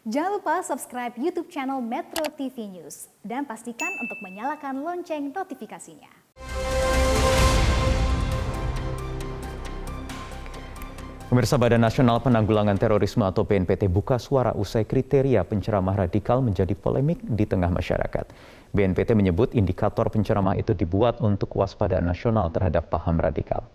Jangan lupa subscribe YouTube channel Metro TV News dan pastikan untuk menyalakan lonceng notifikasinya. Pemirsa, Badan Nasional Penanggulangan Terorisme atau BNPT buka suara usai kriteria penceramah radikal menjadi polemik di tengah masyarakat. BNPT menyebut indikator penceramah itu dibuat untuk kewaspadaan nasional terhadap paham radikal.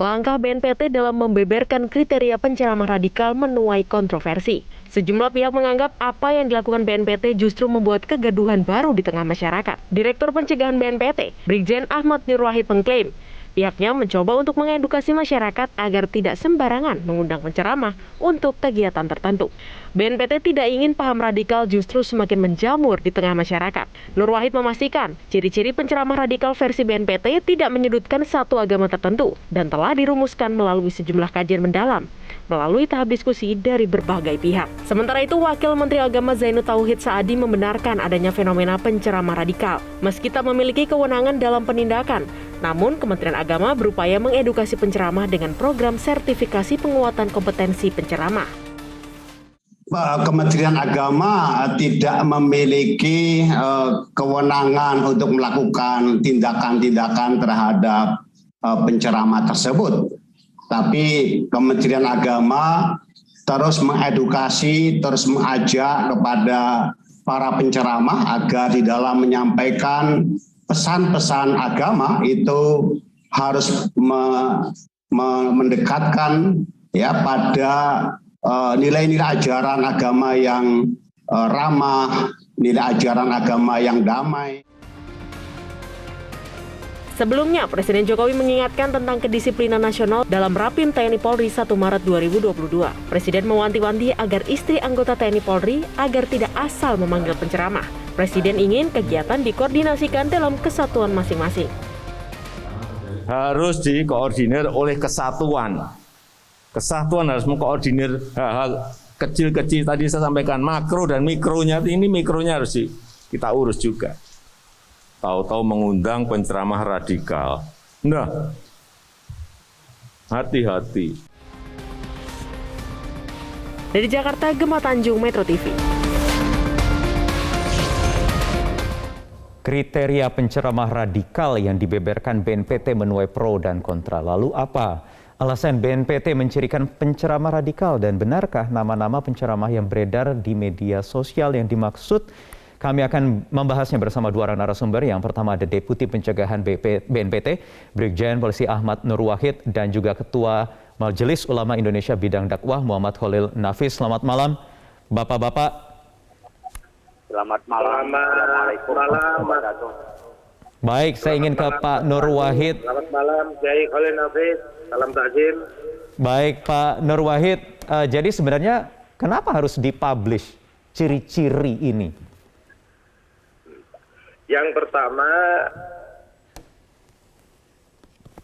Langkah BNPT dalam membeberkan kriteria penceramah radikal menuai kontroversi. Sejumlah pihak menganggap apa yang dilakukan BNPT justru membuat kegaduhan baru di tengah masyarakat. Direktur Pencegahan BNPT, Brigjen Ahmad Nur Wahid mengklaim, pihaknya mencoba untuk mengedukasi masyarakat agar tidak sembarangan mengundang penceramah untuk kegiatan tertentu. BNPT tidak ingin paham radikal justru semakin menjamur di tengah masyarakat. Nur Wahid memastikan, ciri-ciri penceramah radikal versi BNPT tidak menyudutkan satu agama tertentu dan telah dirumuskan melalui sejumlah kajian mendalam melalui tahap diskusi dari berbagai pihak. Sementara itu, Wakil Menteri Agama Zainud Tauhid Saadi membenarkan adanya fenomena penceramah radikal. Meski tak memiliki kewenangan dalam penindakan, namun Kementerian Agama berupaya mengedukasi penceramah dengan program sertifikasi penguatan kompetensi penceramah. Kementerian Agama tidak memiliki kewenangan untuk melakukan tindakan-tindakan terhadap penceramah tersebut. Tapi Kementerian Agama terus mengedukasi, terus mengajak kepada para penceramah agar di dalam menyampaikan pesan-pesan agama itu harus mendekatkan ya pada nilai-nilai ajaran agama yang ramah, nilai ajaran agama yang damai. Sebelumnya, Presiden Jokowi mengingatkan tentang kedisiplinan nasional dalam Rapim TNI Polri 1 Maret 2022. Presiden mewanti-wanti agar istri anggota TNI Polri agar tidak asal memanggil penceramah. Presiden ingin kegiatan dikoordinasikan dalam kesatuan masing-masing. Harus dikoordinir oleh kesatuan. Kesatuan harus mengkoordinir hal-hal kecil-kecil tadi saya sampaikan, makro dan mikronya, ini mikronya harus kita urus juga. Tahu-tahu mengundang penceramah radikal. Nah, hati-hati. Dari Jakarta, Gemma Tanjung, Metro TV. Kriteria penceramah radikal yang dibeberkan BNPT menuai pro dan kontra. Lalu apa alasan BNPT mencirikan penceramah radikal dan benarkah nama-nama penceramah yang beredar di media sosial yang dimaksud? Kami akan membahasnya bersama dua orang narasumber. Yang pertama ada Deputi Pencegahan BNPT, Brigjen Polisi Ahmad Nur Wahid, dan juga Ketua Majelis Ulama Indonesia Bidang Dakwah Muhammad Khalil Nafis. Selamat malam, Bapak-Bapak. Selamat malam. Assalamualaikum warahmatullahi wabarakatuh. Baik, saya ingin ke Pak Nur Wahid. Selamat malam, Kiai Khalil Nafis. Salam takzim. Baik, Pak Nur Wahid. Jadi sebenarnya kenapa harus dipublish ciri-ciri ini? Yang pertama,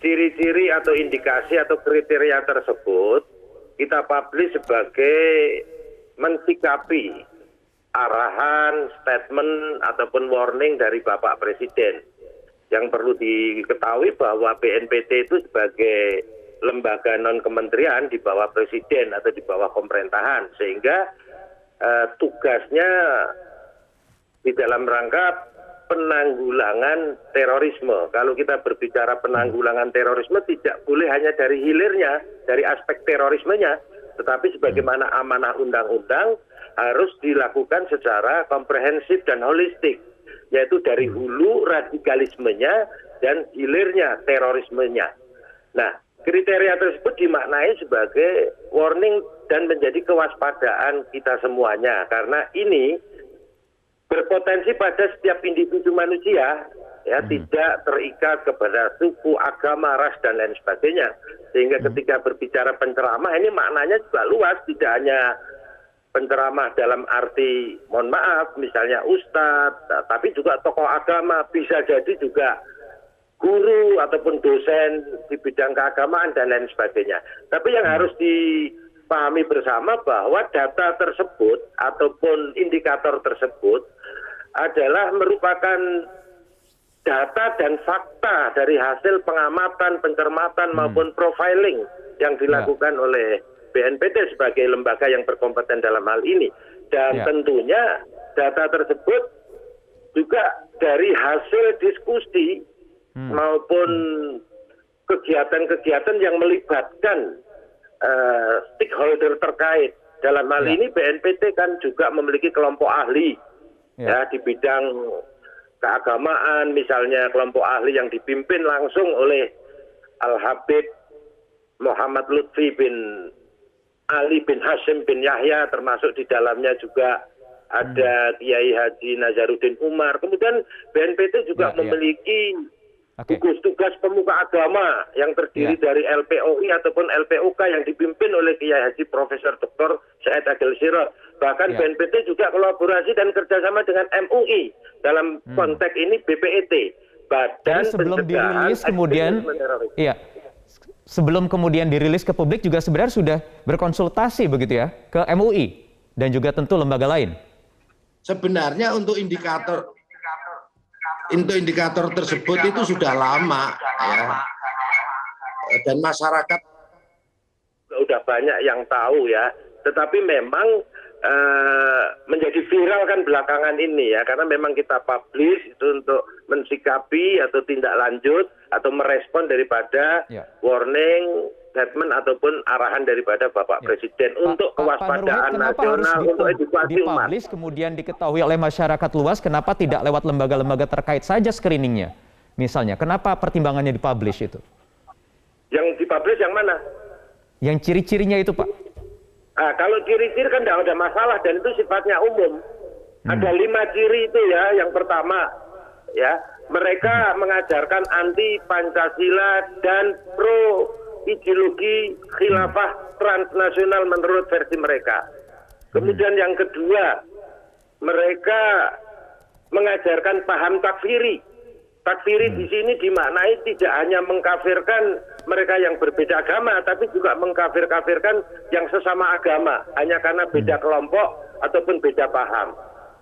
ciri-ciri atau indikasi atau kriteria tersebut kita publish sebagai mensikapi arahan, statement, ataupun warning dari Bapak Presiden. Yang perlu diketahui bahwa BNPT itu sebagai lembaga non-kementerian di bawah Presiden atau di bawah pemerintahan. Sehingga tugasnya di dalam rangka penanggulangan terorisme. Kalau kita berbicara penanggulangan terorisme tidak boleh hanya dari hilirnya, dari aspek terorismenya, tetapi sebagaimana amanah undang-undang harus dilakukan secara komprehensif dan holistik, yaitu dari hulu radikalismenya dan hilirnya terorismenya. Nah, kriteria tersebut dimaknai sebagai warning dan menjadi kewaspadaan kita semuanya, karena ini berpotensi pada setiap individu manusia, ya, tidak terikat kepada suku, agama, ras, dan lain sebagainya. Sehingga ketika berbicara penceramah, ini maknanya juga luas, tidak hanya penceramah dalam arti, mohon maaf, misalnya ustadz, tapi juga tokoh agama, bisa jadi juga guru ataupun dosen di bidang keagamaan dan lain sebagainya. Tapi yang harus pahami bersama bahwa data tersebut ataupun indikator tersebut adalah merupakan data dan fakta dari hasil pengamatan, pencermatan maupun profiling yang dilakukan oleh BNPT sebagai lembaga yang berkompeten dalam hal ini. Dan tentunya data tersebut juga dari hasil diskusi maupun kegiatan-kegiatan yang melibatkan stakeholder terkait. Dalam hal ini BNPT kan juga memiliki kelompok ahli ya di bidang keagamaan, misalnya kelompok ahli yang dipimpin langsung oleh Al-Habib Muhammad Lutfi bin Ali bin Hashim bin Yahya, termasuk di dalamnya juga ada Kiai Haji Nazaruddin Umar. Kemudian BNPT juga memiliki gugus tugas pemuka agama yang terdiri dari LPOI ataupun LPUK yang dipimpin oleh Kiai Haji Profesor Dr. Said Agil Sirot. Bahkan BNPT juga kolaborasi dan kerjasama dengan MUI dalam konteks ini BPET. Badan Jadi sebelum Pencegahan dirilis kemudian, sebelum kemudian dirilis ke publik juga sebenarnya sudah berkonsultasi begitu ya ke MUI dan juga tentu lembaga lain. Sebenarnya untuk indikator tersebut itu sudah lama ya. Dan masyarakat sudah banyak yang tahu ya, tetapi memang menjadi viral kan belakangan ini ya, karena memang kita publish itu untuk mensikapi atau tindak lanjut atau merespon daripada warning, statement ataupun arahan daripada Bapak Presiden untuk kewaspadaan nasional, untuk edukasi umat. Dipublish kemudian diketahui oleh masyarakat luas, kenapa tidak lewat lembaga-lembaga terkait saja screeningnya? Misalnya, kenapa pertimbangannya dipublish itu? Yang dipublish yang mana? Yang ciri-cirinya itu, Pak? Nah, kalau ciri-ciri kan tidak ada masalah dan itu sifatnya umum. Ada 5 ciri itu ya. Yang pertama, ya, mereka mengajarkan anti Pancasila dan pro ideologi khilafah transnasional menurut versi mereka. Kemudian yang kedua, mereka mengajarkan paham takfiri. Takfiri di sini dimaknai tidak hanya mengkafirkan mereka yang berbeda agama, tapi juga mengkafir-kafirkan yang sesama agama, hanya karena beda kelompok ataupun beda paham.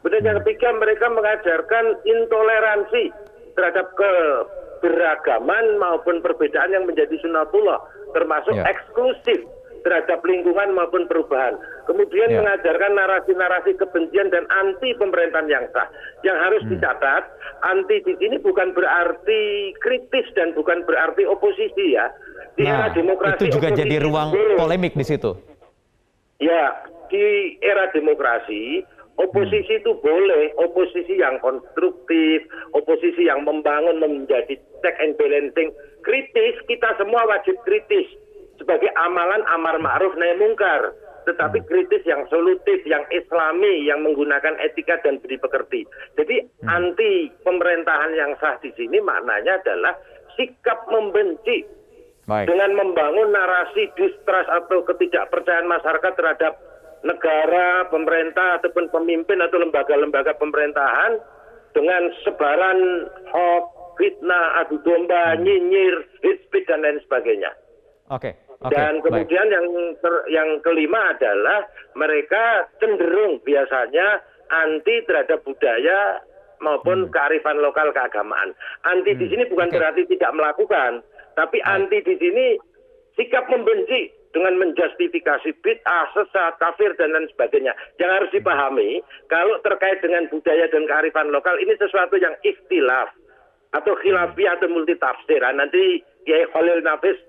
Kemudian yang ketiga, mereka mengajarkan intoleransi terhadap keberagaman maupun perbedaan yang menjadi sunatullah, termasuk eksklusif terhadap lingkungan maupun perubahan. Kemudian mengajarkan narasi-narasi kebencian dan anti pemerintahan yang sah. Yang harus dicatat, anti di sini bukan berarti kritis dan bukan berarti oposisi ya. Di era demokrasi itu juga jadi ruang polemik di situ. Ya, di era demokrasi oposisi itu boleh, oposisi yang konstruktif, oposisi yang membangun menjadi check and balancing. Kritis, kita semua wajib kritis sebagai amalan amar ma'ruf nahi mungkar, tetapi kritis yang solutif, yang islami, yang menggunakan etika dan budi pekerti. Jadi anti pemerintahan yang sah di sini maknanya adalah sikap membenci dengan membangun narasi distrust atau ketidakpercayaan masyarakat terhadap negara, pemerintah ataupun pemimpin atau lembaga-lembaga pemerintahan dengan sebaran hoax, fitnah, adu domba, nyinyir, hate speech dan lain sebagainya. Dan kemudian yang kelima adalah mereka cenderung biasanya anti terhadap budaya maupun kearifan lokal keagamaan. Anti di sini bukan berarti tidak melakukan, tapi anti di sini sikap membenci dengan menjustifikasi bid'ah, sesat, kafir dan lain sebagainya. Yang harus dipahami, kalau terkait dengan budaya dan kearifan lokal ini sesuatu yang ikhtilaf atau khilafiyah atau multitafsir. Nanti Kiai Khalil Nafis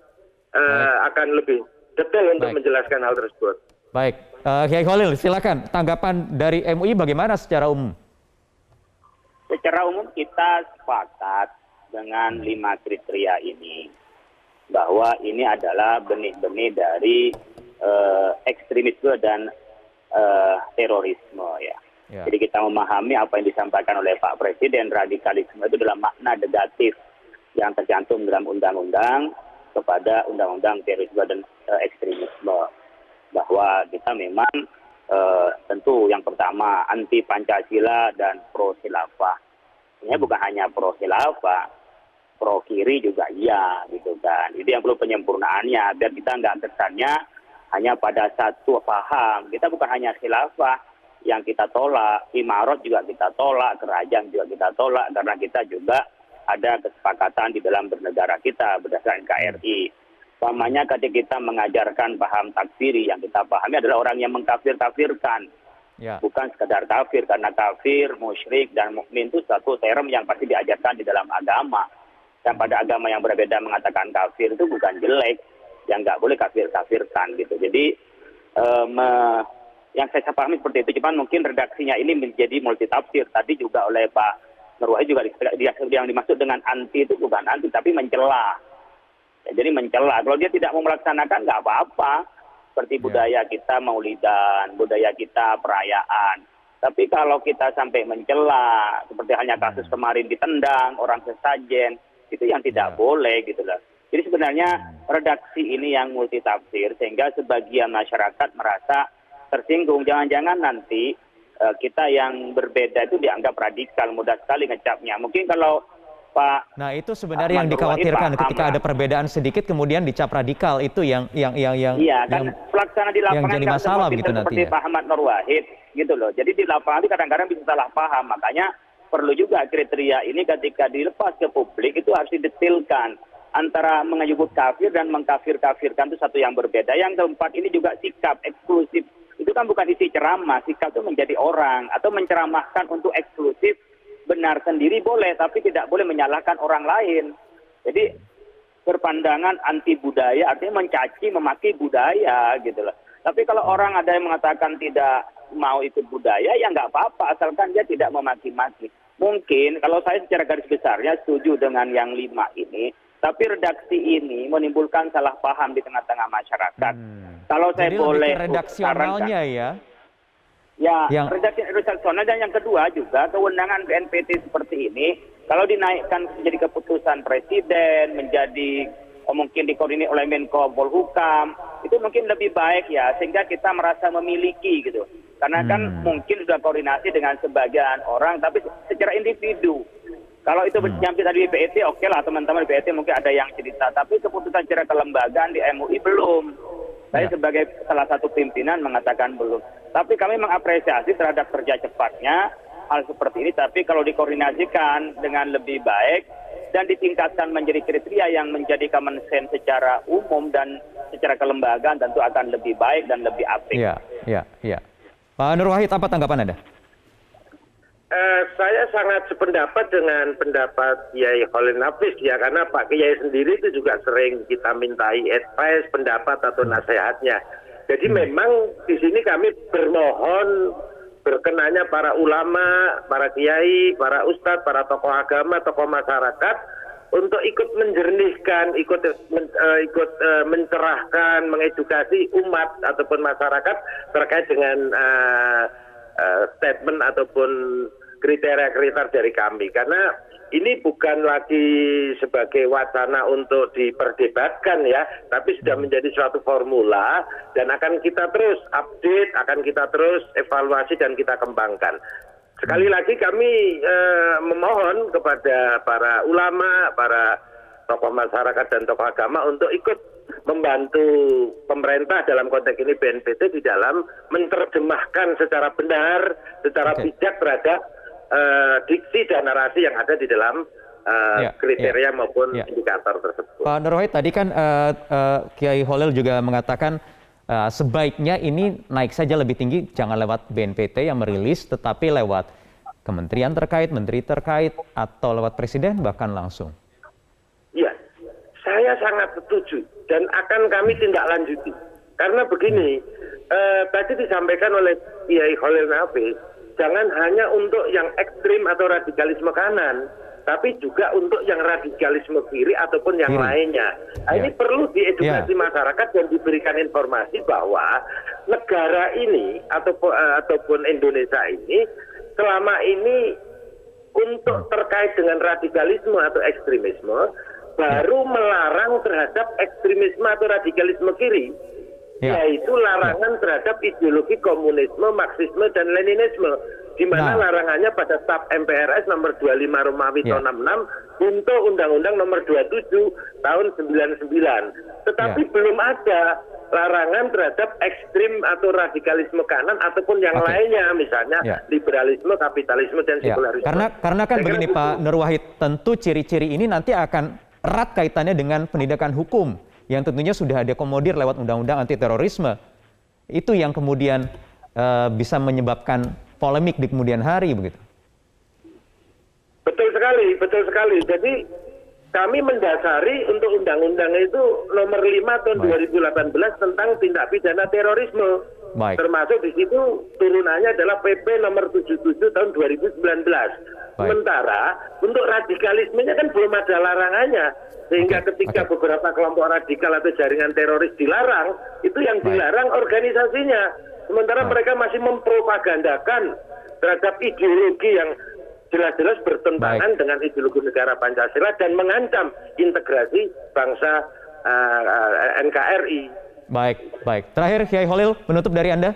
akan lebih detail untuk menjelaskan hal tersebut. Baik, Kiai Khalil, silakan tanggapan dari MUI bagaimana secara umum? Secara umum kita sepakat dengan 5 kriteria ini, bahwa ini adalah benih-benih dari ekstremisme dan terorisme ya. Jadi kita memahami apa yang disampaikan oleh Pak Presiden, radikalisme itu dalam makna negatif yang tercantum dalam undang-undang kepada undang-undang terorisme dan ekstremisme, bahwa kita memang tentu yang pertama anti Pancasila dan pro khilafah. Ini bukan hanya pro khilafah, pro kiri juga iya gitu kan. Itu yang perlu penyempurnaannya biar kita nggak kesannya hanya pada satu paham. Kita bukan hanya khilafah yang kita tolak, imarat juga kita tolak, kerajaan juga kita tolak, karena kita juga ada kesepakatan di dalam bernegara kita berdasarkan KRI. Umpamanya ketika kita mengajarkan paham takfiri, yang kita pahami adalah orang yang mengkafir-kafirkan. Bukan sekadar kafir, karena kafir, musyrik, dan mukmin itu satu term yang pasti diajarkan di dalam agama. Dan pada agama yang berbeda mengatakan kafir itu bukan jelek, yang nggak boleh kafir-kafirkan gitu. Jadi yang saya pahami seperti itu, cuman mungkin redaksinya ini menjadi multitafsir. Tadi juga oleh Pak Nur Wahid juga yang dimaksud dengan anti itu bukan anti, tapi mencela. Jadi mencela. Kalau dia tidak mau melaksanakan nggak apa-apa. Seperti budaya kita maulidan, budaya kita perayaan. Tapi kalau kita sampai mencela, seperti halnya kasus kemarin ditendang, orang sesajen, itu yang tidak boleh gitu loh. Jadi sebenarnya redaksi ini yang multitafsir, sehingga sebagian masyarakat merasa tersinggung. Jangan-jangan nanti kita yang berbeda itu dianggap radikal, mudah sekali ngecapnya. Mungkin kalau Pak... Nah itu sebenarnya yang dikhawatirkan ketika ada perbedaan sedikit kemudian dicap radikal, itu yang pelaksana di lapangan yang jadi masalah begitu nanti. Seperti Pak Ahmad Nur Wahid gitu loh. Jadi di lapangan itu kadang-kadang bisa salah paham. Makanya perlu juga kriteria ini ketika dilepas ke publik itu harus didetailkan. Antara menyebut kafir dan mengkafir-kafirkan itu satu yang berbeda. Yang keempat ini juga sikap eksklusif. Itu kan bukan isi ceramah. Sikap itu menjadi orang atau menceramahkan untuk eksklusif. Benar sendiri boleh, tapi tidak boleh menyalahkan orang lain. Jadi berpandangan anti budaya artinya mencaci, memaki budaya gitu loh. Tapi kalau orang ada yang mengatakan tidak mau ikut budaya, ya nggak apa-apa, asalkan dia tidak memaki-maki. Mungkin kalau saya secara garis besarnya setuju dengan yang 5 ini, tapi redaksi ini menimbulkan salah paham di tengah-tengah masyarakat. Kalau saya Jadi boleh lebih ke redaksionalnya ya. Ya, redaksional. Dan yang kedua juga kewenangan BNPT seperti ini kalau dinaikkan menjadi keputusan presiden, menjadi mungkin dikoordinir oleh Menko Polhukam, itu mungkin lebih baik ya, sehingga kita merasa memiliki gitu. Karena kan mungkin sudah koordinasi dengan sebagian orang, tapi secara individu. Kalau itu nyampe tadi di BET, oke lah teman-teman di BET mungkin ada yang cerita, tapi keputusan secara kelembagaan di MUI belum. Saya sebagai salah satu pimpinan mengatakan belum. Tapi kami mengapresiasi terhadap kerja cepatnya hal seperti ini. Tapi kalau dikoordinasikan dengan lebih baik dan ditingkatkan menjadi kriteria yang menjadi common sense secara umum dan secara kelembagaan, tentu akan lebih baik dan lebih apik. Iya. Pak Nur Wahid, apa tanggapan Anda? Saya sangat sependapat dengan pendapat Kiai Khalil Nafis ya, karena Pak Kiai sendiri itu juga sering kita mintai advice, pendapat atau nasihatnya. Jadi memang di sini kami bermohon berkenanya para ulama, para kiai, para ustadz, para tokoh agama, tokoh masyarakat untuk ikut menjernihkan, ikut mencerahkan, mengedukasi umat ataupun masyarakat terkait dengan statement ataupun kriteria-kriteria dari kami, karena ini bukan lagi sebagai wacana untuk diperdebatkan ya, tapi sudah menjadi suatu formula dan akan kita terus update, akan kita terus evaluasi dan kita kembangkan. Sekali lagi kami memohon kepada para ulama, para tokoh masyarakat dan tokoh agama untuk ikut membantu pemerintah dalam konteks ini BNPT di dalam menerjemahkan secara benar, secara bijak terhadap diksi dan narasi yang ada di dalam kriteria maupun indikator tersebut. Pak Nur Wahid, tadi kan Kiai Khalil juga mengatakan sebaiknya ini naik saja lebih tinggi, jangan lewat BNPT yang merilis, tetapi lewat kementerian terkait, menteri terkait, atau lewat presiden bahkan langsung. Iya, saya sangat setuju dan akan kami tindak lanjuti. Karena begini, tadi disampaikan oleh Kiai Khalil Nafis, jangan hanya untuk yang ekstrim atau radikalisme kanan, tapi juga untuk yang radikalisme kiri ataupun yang lainnya. Nah, ini perlu diedukasi masyarakat dan diberikan informasi bahwa negara ini ataupun Indonesia ini selama ini untuk terkait dengan radikalisme atau ekstremisme baru melarang terhadap ekstremisme atau radikalisme kiri, yaitu larangan terhadap ideologi komunisme, Marxisme, dan Leninisme, di mana larangannya pada STAP MPRS nomor 25 Romawi tahun 66 untuk Undang-Undang nomor 27 tahun 99. Tetapi belum ada larangan terhadap ekstrim atau radikalisme kanan ataupun yang lainnya, misalnya liberalisme, kapitalisme, dan sekularisme. Karena kan begini Pak Nur Wahid, tentu ciri-ciri ini nanti akan erat kaitannya dengan penindakan hukum yang tentunya sudah diakomodir lewat undang-undang anti terorisme. Itu yang kemudian bisa menyebabkan polemik di kemudian hari begitu. Betul sekali. Jadi kami mendasari untuk undang-undang itu nomor 5 tahun 2018 tentang tindak pidana terorisme. Termasuk di situ turunannya adalah PP nomor 77 tahun 2019. Sementara untuk radikalismenya kan belum ada larangannya. Sehingga ketika beberapa kelompok radikal atau jaringan teroris dilarang, itu yang dilarang organisasinya. Sementara mereka masih mempropagandakan terhadap ideologi yang jelas-jelas bertentangan dengan ideologi negara Pancasila dan mengancam integrasi bangsa NKRI. Baik. Terakhir, Kiai Holil, menutup dari Anda.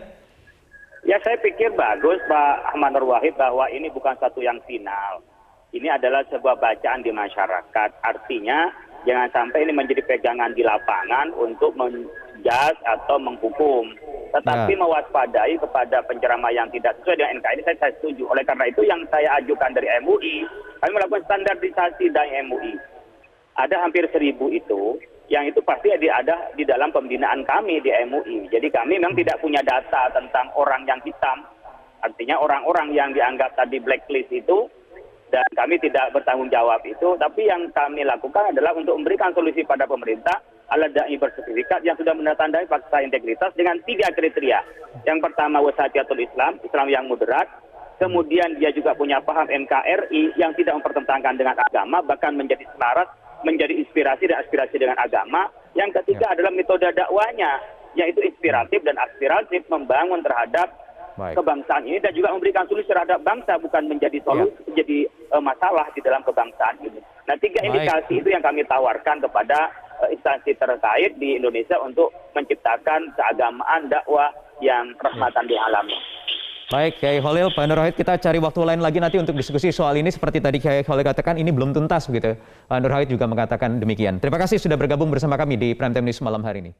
Ya, saya pikir bagus Pak Ahmad Nur Wahid bahwa ini bukan satu yang final. Ini adalah sebuah bacaan di masyarakat. Artinya, jangan sampai ini menjadi pegangan di lapangan untuk menjas atau menghukum. Tetapi mewaspadai kepada penceramah yang tidak sesuai dengan NKRI, saya setuju. Oleh karena itu yang saya ajukan dari MUI, kami melakukan standarisasi dari MUI. Ada hampir 1.000 itu, yang itu pasti ada di dalam pembinaan kami di MUI. Jadi kami memang tidak punya data tentang orang yang hitam, artinya orang-orang yang dianggap tadi blacklist itu, dan kami tidak bertanggung jawab itu. Tapi yang kami lakukan adalah untuk memberikan solusi pada pemerintah, alat dai bersertifikat yang sudah menandatangani fakta integritas dengan 3 kriteria. Yang pertama, wasatiyatul Islam yang moderat. Kemudian dia juga punya paham NKRI yang tidak mempertentangkan dengan agama, bahkan menjadi selaras, menjadi inspirasi dan aspirasi dengan agama. Yang ketiga adalah metode dakwanya, yaitu inspiratif dan aspiratif, membangun terhadap kebangsaan ini dan juga memberikan solusi terhadap bangsa, bukan menjadi solusi, menjadi masalah di dalam kebangsaan ini. Nah, 3 indikasi itu yang kami tawarkan kepada instansi terkait di Indonesia untuk menciptakan keagamaan dakwah yang rahmatan lil alamin. Baik, Kiai Holil, Pak Nur Wahid, kita cari waktu lain lagi nanti untuk diskusi soal ini. Seperti tadi Kiai Holil katakan, ini belum tuntas begitu. Pak Nur Wahid juga mengatakan demikian. Terima kasih sudah bergabung bersama kami di Prime Time News malam hari ini.